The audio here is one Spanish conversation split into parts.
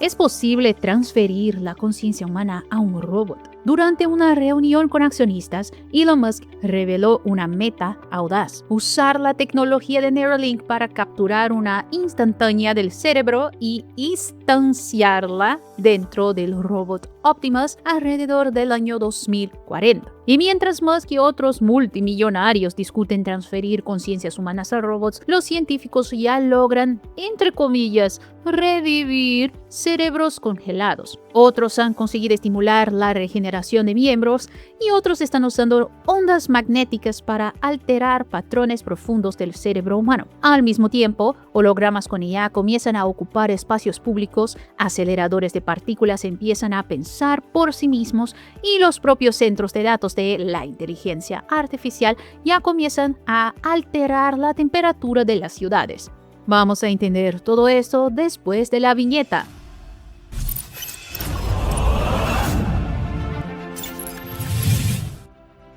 ¿Es posible transferir la conciencia humana a un robot? Durante una reunión con accionistas, Elon Musk reveló una meta audaz: usar la tecnología de Neuralink para capturar una instantánea del cerebro y instanciarla dentro del robot Optimus alrededor del año 2040. Y mientras Musk y otros multimillonarios discuten transferir conciencias humanas a robots, los científicos ya logran, entre comillas, revivir cerebros congelados. Otros han conseguido estimular la regeneración de miembros y otros están usando ondas magnéticas para alterar patrones profundos del cerebro humano. Al mismo tiempo, hologramas con IA comienzan a ocupar espacios públicos, aceleradores de partículas empiezan a pensar por sí mismos y los propios centros de datos de la inteligencia artificial ya comienzan a alterar la temperatura de las ciudades. Vamos a entender todo esto después de la viñeta.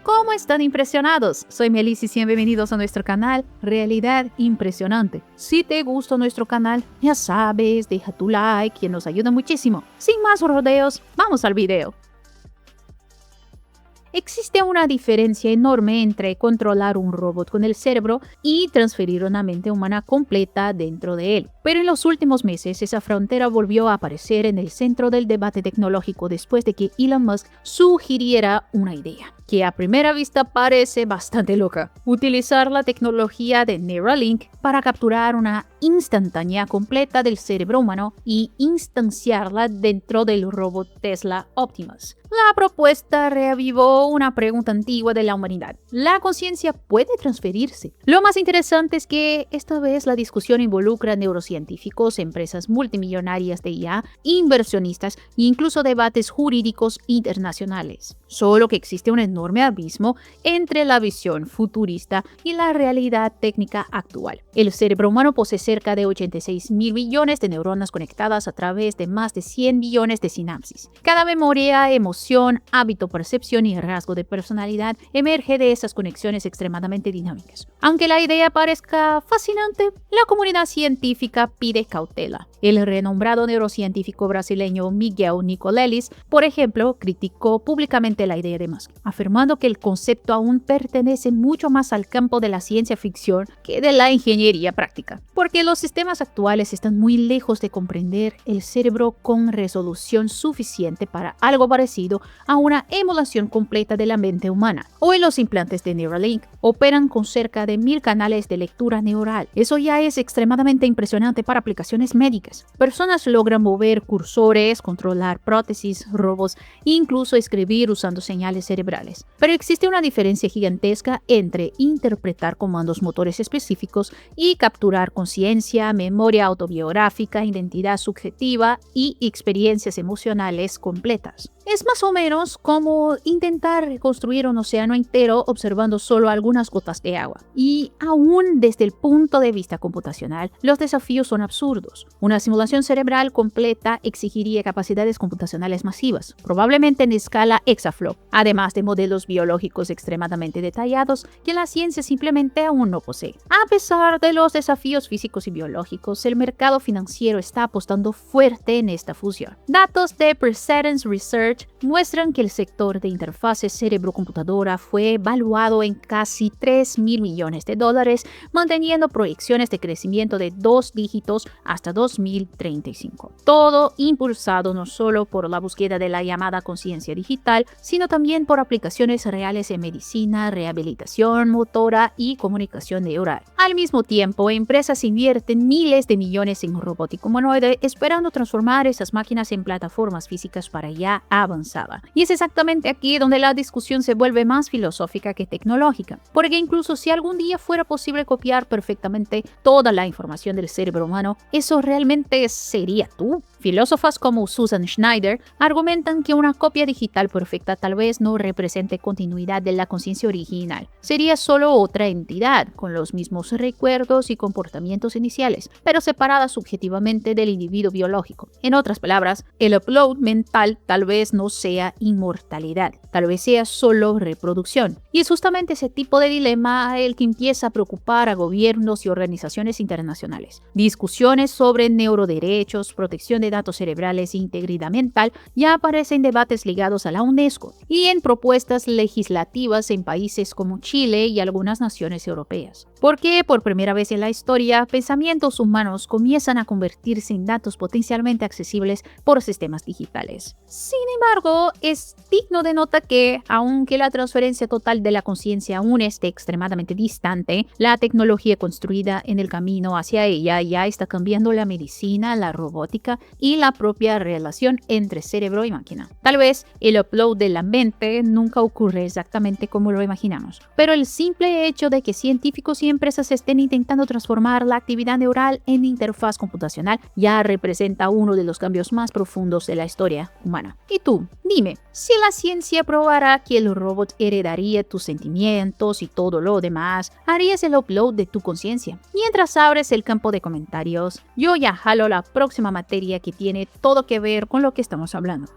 ¿Cómo están impresionados? Soy Melis y bienvenidos a nuestro canal Realidad Impresionante. Si te gusta nuestro canal, ya sabes, deja tu like, que nos ayuda muchísimo. Sin más rodeos, vamos al video. Existe una diferencia enorme entre controlar un robot con el cerebro y transferir una mente humana completa dentro de él. Pero en los últimos meses esa frontera volvió a aparecer en el centro del debate tecnológico después de que Elon Musk sugiriera una idea que a primera vista parece bastante loca: utilizar la tecnología de Neuralink para capturar una instantánea completa del cerebro humano y instanciarla dentro del robot Tesla Optimus. La propuesta reavivó una pregunta antigua de la humanidad: ¿la conciencia puede transferirse? Lo más interesante es que esta vez la discusión involucra neurocientíficos, empresas multimillonarias de IA, inversionistas e incluso debates jurídicos internacionales. Solo que existe un enorme abismo entre la visión futurista y la realidad técnica actual. El cerebro humano posee cerca de 86.000 billones de neuronas conectadas a través de más de 100 billones de sinapsis. Cada memoria, emoción, hábito, percepción y rasgo de personalidad emerge de esas conexiones extremadamente dinámicas. Aunque la idea parezca fascinante, la comunidad científica pide cautela. El renombrado neurocientífico brasileño Miguel Nicolelis, por ejemplo, criticó públicamente la idea de Musk, afirmando que el concepto aún pertenece mucho más al campo de la ciencia ficción que de la ingeniería práctica, porque los sistemas actuales están muy lejos de comprender el cerebro con resolución suficiente para algo parecido a una emulación completa de la mente humana. Hoy los implantes de Neuralink operan con cerca de 1000 canales de lectura neural. Eso ya es extremadamente impresionante para aplicaciones médicas. Personas logran mover cursores, controlar prótesis, robots e incluso escribir usando señales cerebrales. Pero existe una diferencia gigantesca entre interpretar comandos motores específicos y capturar conciencia, memoria autobiográfica, identidad subjetiva y experiencias emocionales completas. Es más o menos como intentar reconstruir un océano entero observando solo algunas gotas de agua. Y aún desde el punto de vista computacional, los desafíos son absurdos. Una simulación cerebral completa exigiría capacidades computacionales masivas, probablemente en escala exaflop, además de modelos biológicos extremadamente detallados que la ciencia simplemente aún no posee. A pesar de los desafíos físicos y biológicos, el mercado financiero está apostando fuerte en esta fusión. Datos de Precedence Research muestran que el sector de interfaces cerebro-computadora fue evaluado en casi $3.000 millones, manteniendo proyecciones de crecimiento de 2 dígitos hasta 2035. Todo impulsado no solo por la búsqueda de la llamada conciencia digital, sino también por aplicaciones reales en medicina, rehabilitación motora y comunicación neural. Al mismo tiempo, empresas invierten miles de millones en robótica humanoide, esperando transformar esas máquinas en plataformas físicas para IA avanzada. Y es exactamente aquí donde la discusión se vuelve más filosófica que tecnológica, porque incluso si algún día fuera posible copiar perfectamente toda la información del cerebro humano, ¿eso realmente sería tú? Filósofas como Susan Schneider argumentan que una copia digital perfecta tal vez no represente continuidad de la conciencia original. Sería solo otra entidad, con los mismos recuerdos y comportamientos iniciales, pero separada subjetivamente del individuo biológico. En otras palabras, el upload mental tal vez no sea inmortalidad, tal vez sea solo reproducción. Y es justamente ese tipo de dilema el que empieza a preocupar a gobiernos y organizaciones internacionales. Discusiones sobre neuroderechos, protección de datos cerebrales e integridad mental ya aparecen en debates ligados a la UNESCO y en propuestas legislativas en países como Chile y algunas naciones europeas. Porque por primera vez en la historia, pensamientos humanos comienzan a convertirse en datos potencialmente accesibles por sistemas digitales. Sin embargo, es digno de nota que, aunque la transferencia total de la conciencia aún esté extremadamente distante, la tecnología construida en el camino hacia ella ya está cambiando la medicina, la robótica y la propia relación entre cerebro y máquina. Tal vez el upload de la mente nunca ocurre exactamente como lo imaginamos, pero el simple hecho de que científicos y empresas estén intentando transformar la actividad neural en interfaz computacional ya representa uno de los cambios más profundos de la historia humana. Y tú, dime, si la ciencia probara que el robot heredaría tus sentimientos y todo lo demás, ¿harías el upload de tu conciencia? Mientras abres el campo de comentarios, yo ya jalo la próxima materia que tiene todo que ver con lo que estamos hablando.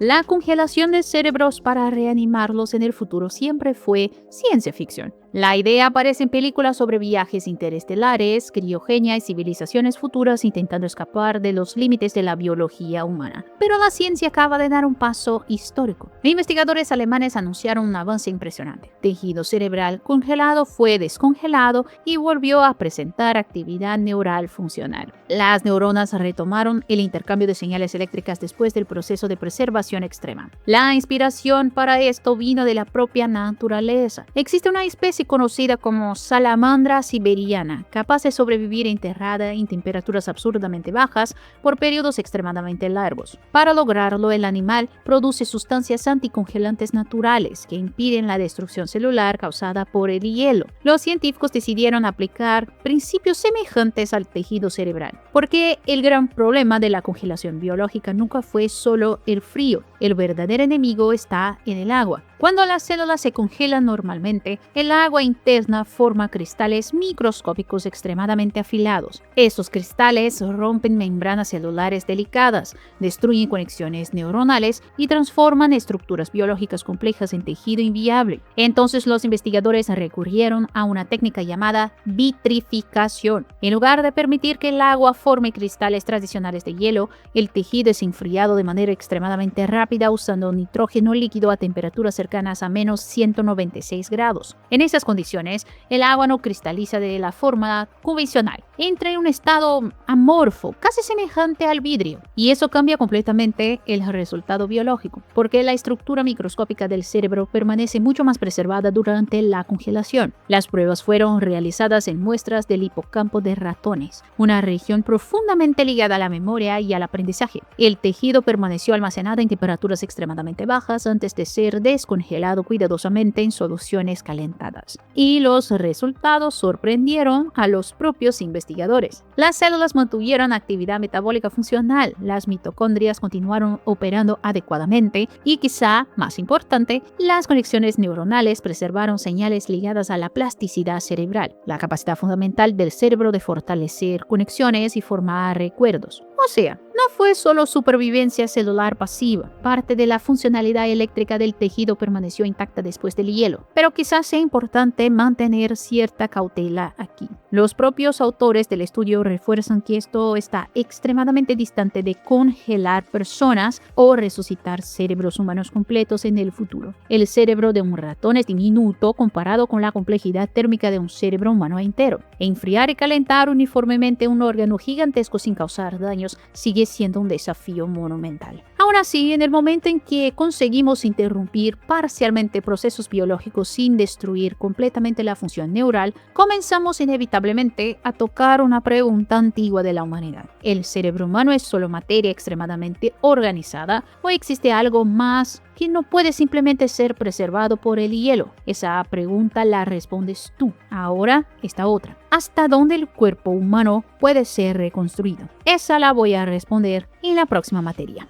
La congelación de cerebros para reanimarlos en el futuro siempre fue ciencia ficción. La idea aparece en películas sobre viajes interestelares, criogenia y civilizaciones futuras intentando escapar de los límites de la biología humana. Pero la ciencia acaba de dar un paso histórico. Investigadores alemanes anunciaron un avance impresionante. Tejido cerebral congelado fue descongelado y volvió a presentar actividad neural funcional. Las neuronas retomaron el intercambio de señales eléctricas después del proceso de preservación extrema. La inspiración para esto vino de la propia naturaleza. Existe una especie conocida como salamandra siberiana, capaz de sobrevivir enterrada en temperaturas absurdamente bajas por periodos extremadamente largos. Para lograrlo, el animal produce sustancias anticongelantes naturales que impiden la destrucción celular causada por el hielo. Los científicos decidieron aplicar principios semejantes al tejido cerebral, porque el gran problema de la congelación biológica nunca fue solo el frío. El verdadero enemigo está en el agua. Cuando las células se congelan normalmente, el agua interna forma cristales microscópicos extremadamente afilados. Estos cristales rompen membranas celulares delicadas, destruyen conexiones neuronales y transforman estructuras biológicas complejas en tejido inviable. Entonces los investigadores recurrieron a una técnica llamada vitrificación. En lugar de permitir que el agua forme cristales tradicionales de hielo, el tejido es enfriado de manera extremadamente rápida usando nitrógeno líquido a temperaturas cercanas a menos 196 grados. En esas condiciones, el agua no cristaliza de la forma convencional. Entra en un estado amorfo, casi semejante al vidrio. Y eso cambia completamente el resultado biológico, porque la estructura microscópica del cerebro permanece mucho más preservada durante la congelación. Las pruebas fueron realizadas en muestras del hipocampo de ratones, una región profundamente ligada a la memoria y al aprendizaje. El tejido permaneció almacenado en temperaturas extremadamente bajas antes de ser descongelado cuidadosamente en soluciones calentadas. Y los resultados sorprendieron a los propios investigadores. Las células mantuvieron actividad metabólica funcional, las mitocondrias continuaron operando adecuadamente y, quizá más importante, las conexiones neuronales preservaron señales ligadas a la plasticidad cerebral, la capacidad fundamental del cerebro de fortalecer conexiones y formar recuerdos. O sea, no fue solo supervivencia celular pasiva, parte de la funcionalidad eléctrica del tejido permaneció intacta después del hielo, pero quizás sea importante mantener cierta cautela aquí. Los propios autores del estudio refuerzan que esto está extremadamente distante de congelar personas o resucitar cerebros humanos completos en el futuro. El cerebro de un ratón es diminuto comparado con la complejidad térmica de un cerebro humano entero. Enfriar y calentar uniformemente un órgano gigantesco sin causar daños sigue siendo un desafío monumental. Aún así, en el momento en que conseguimos interrumpir parcialmente procesos biológicos sin destruir completamente la función neural, comenzamos inevitablemente a tocar una pregunta antigua de la humanidad. ¿El cerebro humano es solo materia extremadamente organizada o existe algo más que no puede simplemente ser preservado por el hielo? Esa pregunta la respondes tú. Ahora, esta otra. ¿Hasta dónde el cuerpo humano puede ser reconstruido? Esa la voy a responder en la próxima materia.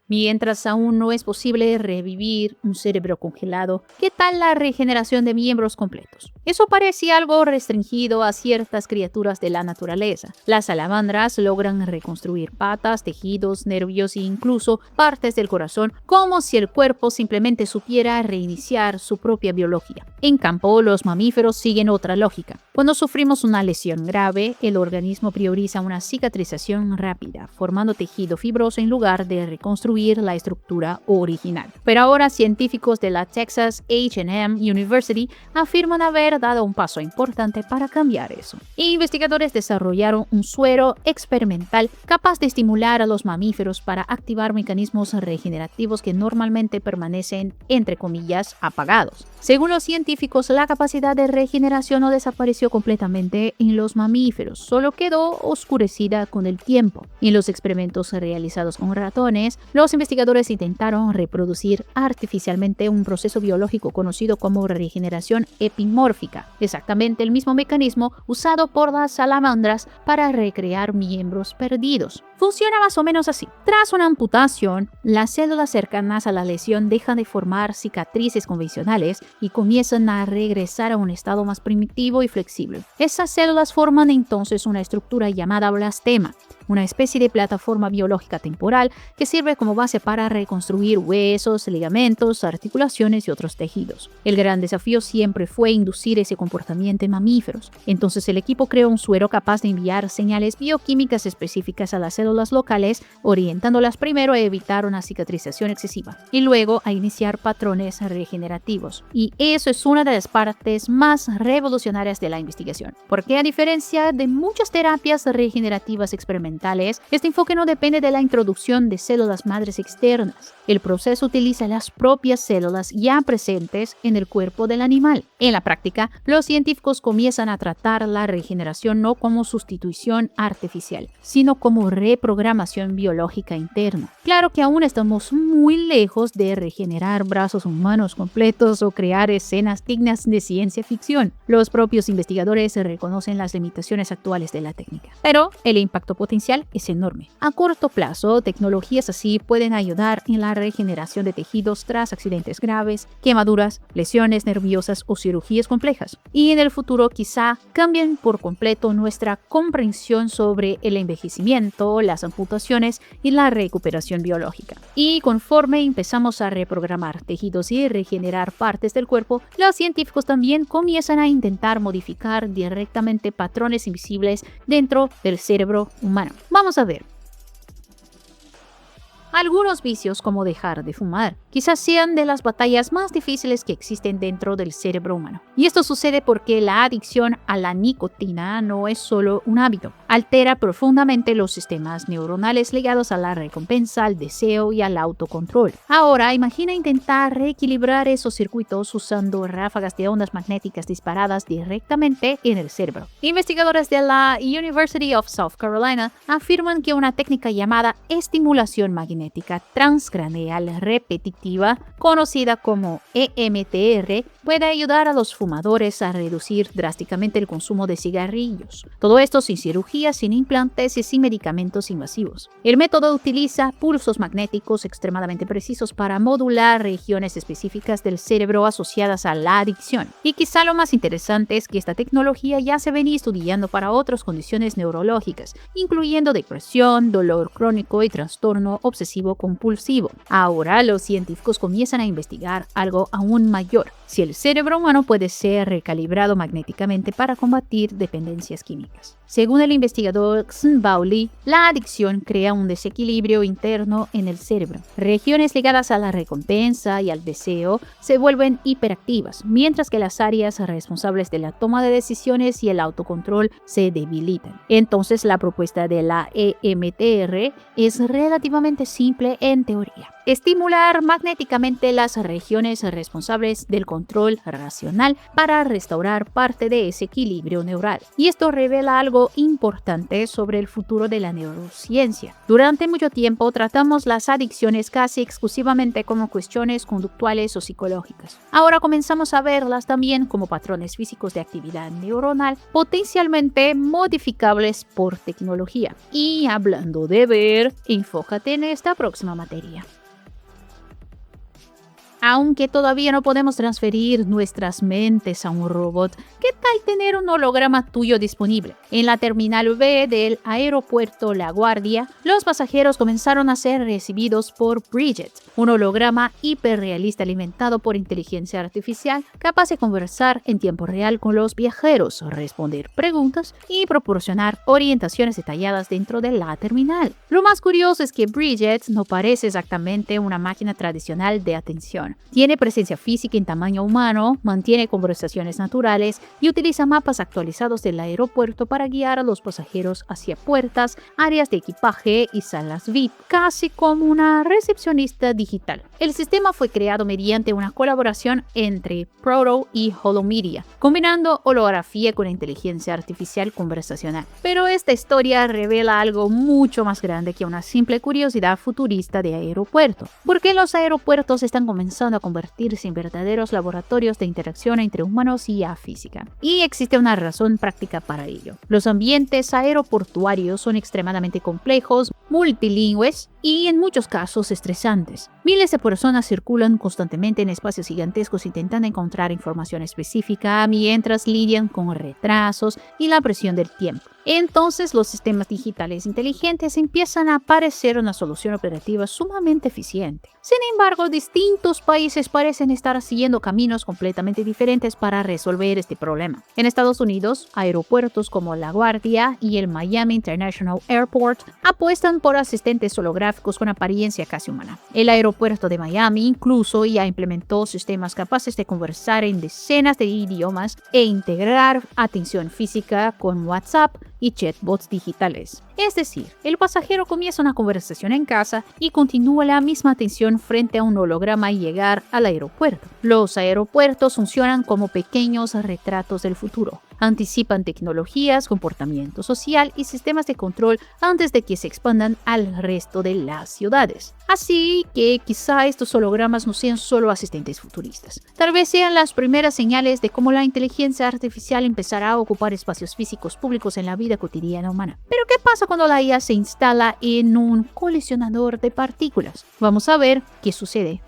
Mientras aún no es posible revivir un cerebro congelado, ¿qué tal la regeneración de miembros completos? Eso parece algo restringido a ciertas criaturas de la naturaleza. Las salamandras logran reconstruir patas, tejidos, nervios e incluso partes del corazón, como si el cuerpo simplemente supiera reiniciar su propia biología. En cambio, los mamíferos siguen otra lógica. Cuando sufrimos una lesión grave, el organismo prioriza una cicatrización rápida, formando tejido fibroso en lugar de reconstruir la estructura original. Pero ahora científicos de la Texas A&M University afirman haber dado un paso importante para cambiar eso. Investigadores desarrollaron un suero experimental capaz de estimular a los mamíferos para activar mecanismos regenerativos que normalmente permanecen, entre comillas, apagados. Según los científicos, la capacidad de regeneración no desapareció completamente en los mamíferos, solo quedó oscurecida con el tiempo. En los experimentos realizados con ratones, los investigadores intentaron reproducir artificialmente un proceso biológico conocido como regeneración epimórfica, exactamente el mismo mecanismo usado por las salamandras para recrear miembros perdidos. Funciona más o menos así. Tras una amputación, las células cercanas a la lesión dejan de formar cicatrices convencionales y comienzan a regresar a un estado más primitivo y flexible. Esas células forman entonces una estructura llamada blastema, una especie de plataforma biológica temporal que sirve como base para reconstruir huesos, ligamentos, articulaciones y otros tejidos. El gran desafío siempre fue inducir ese comportamiento en mamíferos. Entonces el equipo creó un suero capaz de enviar señales bioquímicas específicas a las células locales, orientándolas primero a evitar una cicatrización excesiva y luego a iniciar patrones regenerativos. Y eso es una de las partes más revolucionarias de la investigación, porque a diferencia de muchas terapias regenerativas experimentales, este enfoque no depende de la introducción de células madres externas. El proceso utiliza las propias células ya presentes en el cuerpo del animal. En la práctica, los científicos comienzan a tratar la regeneración no como sustitución artificial, sino como reprogramación biológica interna. Claro que aún estamos muy lejos de regenerar brazos humanos completos o crear escenas dignas de ciencia ficción. Los propios investigadores reconocen las limitaciones actuales de la técnica, pero el impacto potencial es enorme. A corto plazo, tecnologías así pueden ayudar en la regeneración de tejidos tras accidentes graves, quemaduras, lesiones nerviosas o cirugías complejas. Y en el futuro quizá cambien por completo nuestra comprensión sobre el envejecimiento, las amputaciones y la recuperación biológica. Y conforme empezamos a reprogramar tejidos y regenerar partes del cuerpo, los científicos también comienzan a intentar modificar directamente patrones invisibles dentro del cerebro humano. Vamos a ver. Algunos vicios, como dejar de fumar, quizás sean de las batallas más difíciles que existen dentro del cerebro humano. Y esto sucede porque la adicción a la nicotina no es solo un hábito. Altera profundamente los sistemas neuronales ligados a la recompensa, al deseo y al autocontrol. Ahora, imagina intentar reequilibrar esos circuitos usando ráfagas de ondas magnéticas disparadas directamente en el cerebro. Investigadores de la University of South Carolina afirman que una técnica llamada estimulación magnética transcraneal repetitiva, conocida como EMDR, puede ayudar a los fumadores a reducir drásticamente el consumo de cigarrillos. Todo esto sin cirugía, sin implantes y sin medicamentos invasivos. El método utiliza pulsos magnéticos extremadamente precisos para modular regiones específicas del cerebro asociadas a la adicción. Y quizá lo más interesante es que esta tecnología ya se venía estudiando para otras condiciones neurológicas, incluyendo depresión, dolor crónico y trastorno obsesivo compulsivo. Ahora los científicos comienzan a investigar algo aún mayor: si el cerebro humano puede ser recalibrado magnéticamente para combatir dependencias químicas. Según el investigador Xinbao Li, la adicción crea un desequilibrio interno en el cerebro. Regiones ligadas a la recompensa y al deseo se vuelven hiperactivas, mientras que las áreas responsables de la toma de decisiones y el autocontrol se debilitan. Entonces, la propuesta de la EMDR es relativamente simple en teoría. estimular magnéticamente las regiones responsables del control racional para restaurar parte de ese equilibrio neural. Y esto revela algo importante sobre el futuro de la neurociencia. Durante mucho tiempo tratamos las adicciones casi exclusivamente como cuestiones conductuales o psicológicas. Ahora comenzamos a verlas también como patrones físicos de actividad neuronal potencialmente modificables por tecnología. Y hablando de ver, enfócate en esta próxima materia. Aunque todavía no podemos transferir nuestras mentes a un robot, ¿qué tal tener un holograma tuyo disponible? En la terminal B del aeropuerto LaGuardia, los pasajeros comenzaron a ser recibidos por Bridget, un holograma hiperrealista alimentado por inteligencia artificial capaz de conversar en tiempo real con los viajeros, responder preguntas y proporcionar orientaciones detalladas dentro de la terminal. Lo más curioso es que Bridget no parece exactamente una máquina tradicional de atención. Tiene presencia física en tamaño humano, mantiene conversaciones naturales y utiliza mapas actualizados del aeropuerto para guiar a los pasajeros hacia puertas, áreas de equipaje y salas VIP, casi como una recepcionista digital. El sistema fue creado mediante una colaboración entre Proto y Holomedia, combinando holografía con inteligencia artificial conversacional. Pero esta historia revela algo mucho más grande que una simple curiosidad futurista de aeropuerto, porque los aeropuertos están comenzando a convertirse en verdaderos laboratorios de interacción entre humanos y IA física. Y existe una razón práctica para ello. Los ambientes aeroportuarios son extremadamente complejos, multilingües y en muchos casos estresantes. Miles de personas circulan constantemente en espacios gigantescos intentando encontrar información específica mientras lidian con retrasos y la presión del tiempo. Entonces los sistemas digitales inteligentes empiezan a parecer una solución operativa sumamente eficiente. Sin embargo, distintos países parecen estar siguiendo caminos completamente diferentes para resolver este problema. En Estados Unidos, aeropuertos como LaGuardia y el Miami International Airport apuestan por asistentes holográficos con apariencia casi humana. El aeropuerto de Miami incluso ya implementó sistemas capaces de conversar en decenas de idiomas e integrar atención física con WhatsApp y chatbots digitales. Es decir, el pasajero comienza una conversación en casa y continúa la misma atención frente a un holograma al llegar al aeropuerto. Los aeropuertos funcionan como pequeños retratos del futuro. Anticipan tecnologías, comportamiento social y sistemas de control antes de que se expandan al resto de las ciudades. Así que quizá estos hologramas no sean solo asistentes futuristas. Tal vez sean las primeras señales de cómo la inteligencia artificial empezará a ocupar espacios físicos públicos en la vida cotidiana humana. Pero ¿qué pasa cuando la IA se instala en un colisionador de partículas? Vamos a ver qué sucede.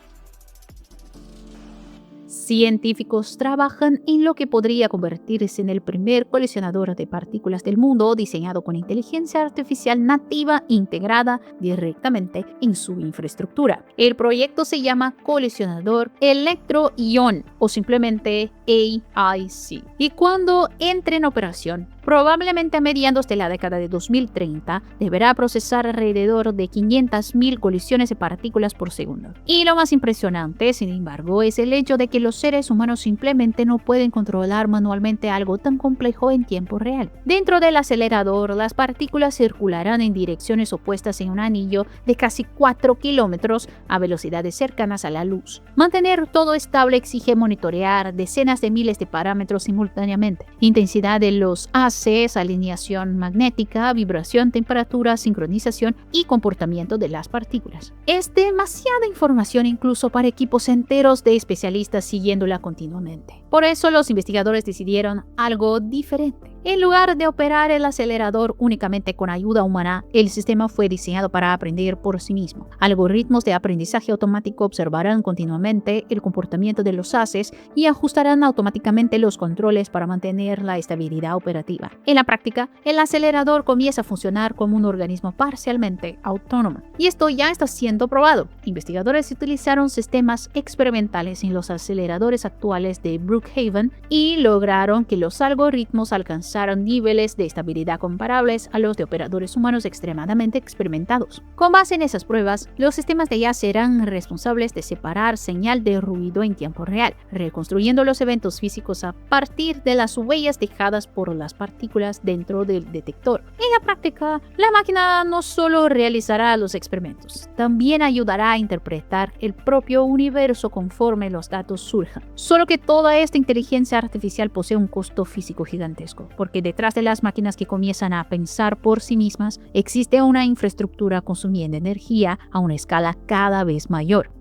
Científicos trabajan en lo que podría convertirse en el primer colisionador de partículas del mundo diseñado con inteligencia artificial nativa integrada directamente en su infraestructura. El proyecto se llama Colisionador Electro-Ion o simplemente AIC. Y cuando entre en operación, probablemente a mediados de la década de 2030, deberá procesar alrededor de 500.000 colisiones de partículas por segundo. Y lo más impresionante, sin embargo, es el hecho de que los seres humanos simplemente no pueden controlar manualmente algo tan complejo en tiempo real. Dentro del acelerador, las partículas circularán en direcciones opuestas en un anillo de casi 4 kilómetros a velocidades cercanas a la luz. Mantener todo estable exige monitorear decenas de miles de parámetros simultáneamente. Intensidad de los haces, alineación magnética, vibración, temperatura, sincronización y comportamiento de las partículas. Es demasiada información incluso para equipos enteros de especialistas siguiéndola continuamente. Por eso los investigadores decidieron algo diferente. En lugar de operar el acelerador únicamente con ayuda humana, el sistema fue diseñado para aprender por sí mismo. Algoritmos de aprendizaje automático observarán continuamente el comportamiento de los haces y ajustarán automáticamente los controles para mantener la estabilidad operativa. En la práctica, el acelerador comienza a funcionar como un organismo parcialmente autónomo. Y esto ya está siendo probado. Investigadores utilizaron sistemas experimentales en los aceleradores actuales de Brookfield Brookhaven y lograron que los algoritmos alcanzaran niveles de estabilidad comparables a los de operadores humanos extremadamente experimentados. Con base en esas pruebas, los sistemas de IA serán responsables de separar señal de ruido en tiempo real, reconstruyendo los eventos físicos a partir de las huellas dejadas por las partículas dentro del detector. En la práctica, la máquina no solo realizará los experimentos, también ayudará a interpretar el propio universo conforme los datos surjan. Solo que toda esta inteligencia artificial posee un costo físico gigantesco, porque detrás de las máquinas que comienzan a pensar por sí mismas, existe una infraestructura consumiendo energía a una escala cada vez mayor.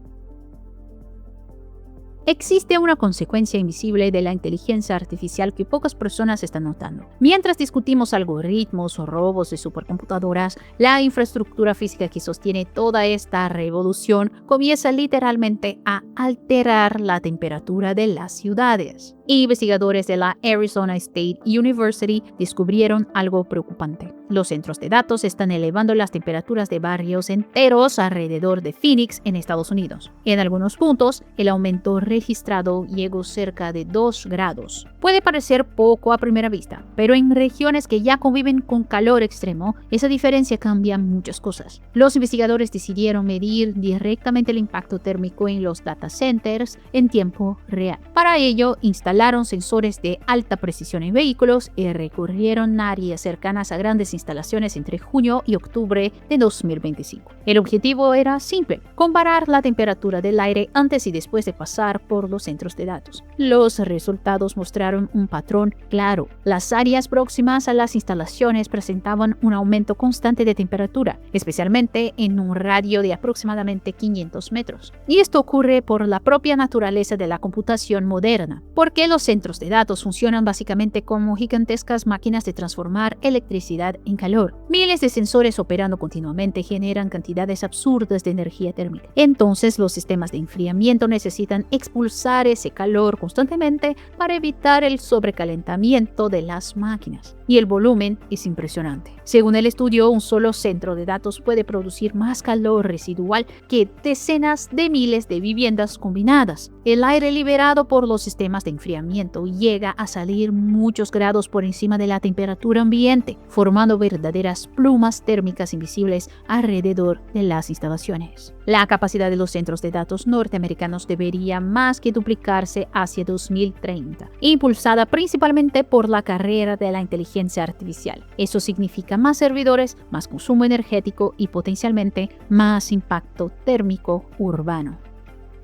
Existe una consecuencia invisible de la inteligencia artificial que pocas personas están notando. Mientras discutimos algoritmos o robots de supercomputadoras, la infraestructura física que sostiene toda esta revolución comienza literalmente a alterar la temperatura de las ciudades. Investigadores de la Arizona State University descubrieron algo preocupante. Los centros de datos están elevando las temperaturas de barrios enteros alrededor de Phoenix, en Estados Unidos. En algunos puntos, el aumento registrado llegó cerca de 2 grados. Puede parecer poco a primera vista, pero en regiones que ya conviven con calor extremo, esa diferencia cambia muchas cosas. Los investigadores decidieron medir directamente el impacto térmico en los data centers en tiempo real. Para ello, instalaron sensores de alta precisión en vehículos y recorrieron áreas cercanas a grandes instalaciones entre junio y octubre de 2025. El objetivo era simple: comparar la temperatura del aire antes y después de pasar por los centros de datos. Los resultados mostraron un patrón claro. Las áreas próximas a las instalaciones presentaban un aumento constante de temperatura, especialmente en un radio de aproximadamente 500 metros. Y esto ocurre por la propia naturaleza de la computación moderna, porque los centros de datos funcionan básicamente como gigantescas máquinas de transformar electricidad en calor. Miles de sensores operando continuamente generan cantidades absurdas de energía térmica. Entonces, los sistemas de enfriamiento necesitan expulsar ese calor constantemente para evitar el sobrecalentamiento de las máquinas. Y el volumen es impresionante. Según el estudio, un solo centro de datos puede producir más calor residual que decenas de miles de viviendas combinadas. El aire liberado por los sistemas de enfriamiento llega a salir muchos grados por encima de la temperatura ambiente, formando verdaderas plumas térmicas invisibles alrededor de las instalaciones. La capacidad de los centros de datos norteamericanos debería más que duplicarse hacia 2030, impulsada principalmente por la carrera de la inteligencia artificial. Eso significa más servidores, más consumo energético y potencialmente más impacto térmico urbano.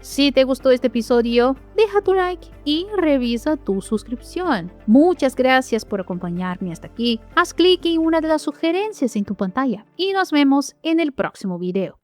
Si te gustó este episodio, deja tu like y revisa tu suscripción. Muchas gracias por acompañarme hasta aquí. Haz clic en una de las sugerencias en tu pantalla y nos vemos en el próximo video.